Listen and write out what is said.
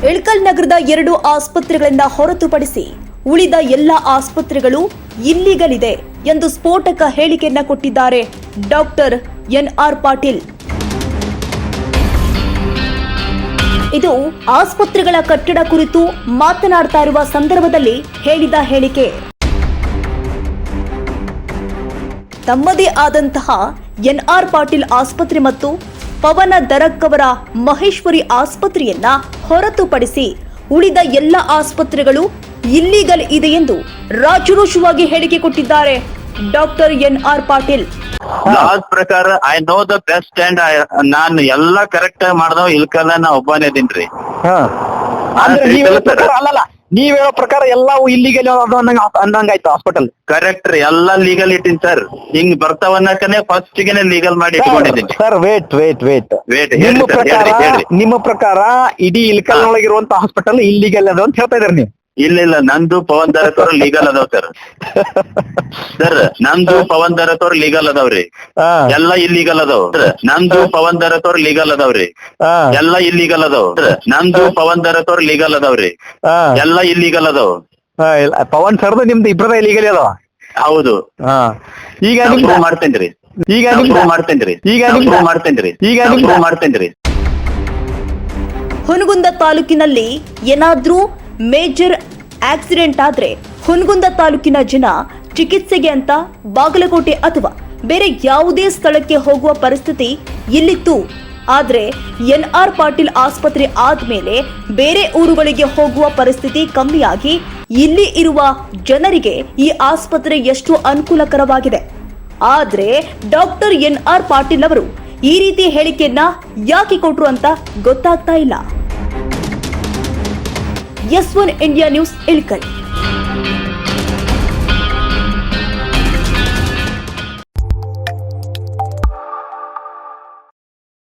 ಇಳಕಲ್ ನಗರದ 2 ಆಸ್ಪತ್ರೆಗಳಿಂದ ಹೊರತುಪಡಿಸಿ ಉಳಿದ ಎಲ್ಲ ಆಸ್ಪತ್ರೆಗಳು ಇಲ್ಲಿಗಲ್ ಇದೆ ಎಂದು ಸ್ಫೋಟಕ ಹೇಳಿಕೆಯನ್ನ ಕೊಟ್ಟಿದ್ದಾರೆ ಡಾಕ್ಟರ್ ಎನ್.ಆರ್. ಪಾಟೀಲ್. ಇದು ಆಸ್ಪತ್ರೆಗಳ ಕಟ್ಟಡ ಕುರಿತು ಮಾತನಾಡ್ತಾ ಇರುವ ಸಂದರ್ಭದಲ್ಲಿ ಹೇಳಿದ ಹೇಳಿಕೆ. ತಮ್ಮದೇ ಆದಂತಹ ಎನ್.ಆರ್. ಪಾಟೀಲ್ ಆಸ್ಪತ್ರೆ ಮತ್ತು ಪವನ ದರಕ್ ಅವರ ಮಹೇಶ್ವರಿ ಆಸ್ಪತ್ರೆಯನ್ನ ಹೊರತುಪಡಿಸಿ ಉಳಿದ ಎಲ್ಲ ಆಸ್ಪತ್ರೆಗಳು ಇಲ್ಲಿಗಲ್ ಇದೆ ಎಂದು ರಾಜರೋಷವಾಗಿ ಹೇಳಿಕೆ ಕೊಟ್ಟಿದ್ದಾರೆ ಡಾಕ್ಟರ್ ಎನ್.ಆರ್. ಪಾಟೀಲ್. ಲಾಸ್ ಪ್ರಕಾರ I know the best and ನಾನು ಎಲ್ಲಾ ಕರೆಕ್ಟ್ ಮಾಡ್ದವ್ ಇಲ್ಕಲ್ಲ ನಾ ಒಬ್ಬನೇ ಇದೀನ್ರಿ. ಅಂದ್ರೆ ನೀವ್ ಹೇಳೋ ಪ್ರಕಾರ ಅಲ್ಲಲ್ಲ, ನೀವ್ ಹೇಳೋ ಪ್ರಕಾರ ಎಲ್ಲವೂ ಇಲ್ಲಿಗಲ್ ಅಂದಂಗಾಯ್ತು ಹಾಸ್ಪಿಟಲ್. ಕರೆಕ್ಟ್ ರೀ, ಎಲ್ಲಾ ಲೀಗಲ್ ಇಟ್ಟಿನ್ ಸರ್. ಹಿಂಗ್ ಬರ್ತಾವನ್ನಕನೆ ಫಸ್ಟ್ ಗೆನೆ ಲೀಗಲ್ ಮಾಡಿ ಇಟ್ಕೊಂಡಿದ್ದೀನಿ ಸರ್. ವೇಟ್ ನಿಮ್ಮ ಪ್ರಕಾರ ಇಡೀ ಇಲ್ಕಲ್ ಒಳಗಿರುವಂತ ಹಾಸ್ಪಿಟಲ್ ಇಲ್ಲಿಗಲ್ ಅದು ಅಂತ ಹೇಳ್ತಾ ಇದಾರೆ ನೀವು? ಇಲ್ಲ, ನಂದು ಪವನ್ ದರಕ್ ಅವ್ರ ಲೀಗಲ್ ಅದಾವ್ ಸರ್. ಸರ್ ನಂದು ಪವನ್ ದರಕ್ ಅವ್ರ ಲೀಗಲ್ ಅದಾವ್ರಿ, ಎಲ್ಲಾ ಇಲ್ಲಿಗಲ್ ಅದಾವ್. ನಂದು ಪವನ್ ದರಕ್ ಅವ್ರ ಲೀಗಲ್ ಅದಾವ್ರಿ, ಎಲ್ಲಾ ಇಲ್ಲಿಗಲ್ ಅದಾವ್. ನಂದು ಪವನ್ ದರಕ್ ಅವ್ರ ಲೀಗಲ್ ಅದಾವ್ರಿ, ಎಲ್ಲಾ ಇಲ್ಲಿಗಲ್ ಅದಾವ್. ಪವನ್ ಸರ್ದು ನಿಮ್ದು ಇಬ್ಬರದ ಇಲ್ಲಿಗಲ್ ಅದಾವ? ಹೌದು. ಈಗ ಮಾಡ್ತೇನ್ರಿ, ಹುನಗುಂದ ತಾಲೂಕಿನಲ್ಲಿ ಏನಾದ್ರೂ ಮೇಜರ್ ಆಕ್ಸಿಡೆಂಟ್ ಆದ್ರೆ ಹುನಗುಂದ ತಾಲೂಕಿನ ಜನ ಚಿಕಿತ್ಸೆಗೆ ಅಂತ ಬಾಗಲಕೋಟೆ ಅಥವಾ ಬೇರೆ ಯಾವುದೇ ಸ್ಥಳಕ್ಕೆ ಹೋಗುವ ಪರಿಸ್ಥಿತಿ ಇಲ್ಲಿತ್ತು. ಆದ್ರೆ ಎನ್.ಆರ್. ಪಾಟೀಲ್ ಆಸ್ಪತ್ರೆ ಆದ್ಮೇಲೆ ಬೇರೆ ಊರುಗಳಿಗೆ ಹೋಗುವ ಪರಿಸ್ಥಿತಿ ಕಮ್ಮಿಯಾಗಿ ಇಲ್ಲಿ ಇರುವ ಜನರಿಗೆ ಈ ಆಸ್ಪತ್ರೆ ಎಷ್ಟು ಅನುಕೂಲಕರವಾಗಿದೆ. ಆದ್ರೆ ಡಾಕ್ಟರ್ ಎನ್.ಆರ್. ಪಾಟೀಲ್ ಅವರು ಈ ರೀತಿ ಹೇಳಿಕೆಯನ್ನ ಯಾಕೆ ಕೊಟ್ರು ಅಂತ ಗೊತ್ತಾಗ್ತಾ ಇಲ್ಲ. S1 India news Ilkal.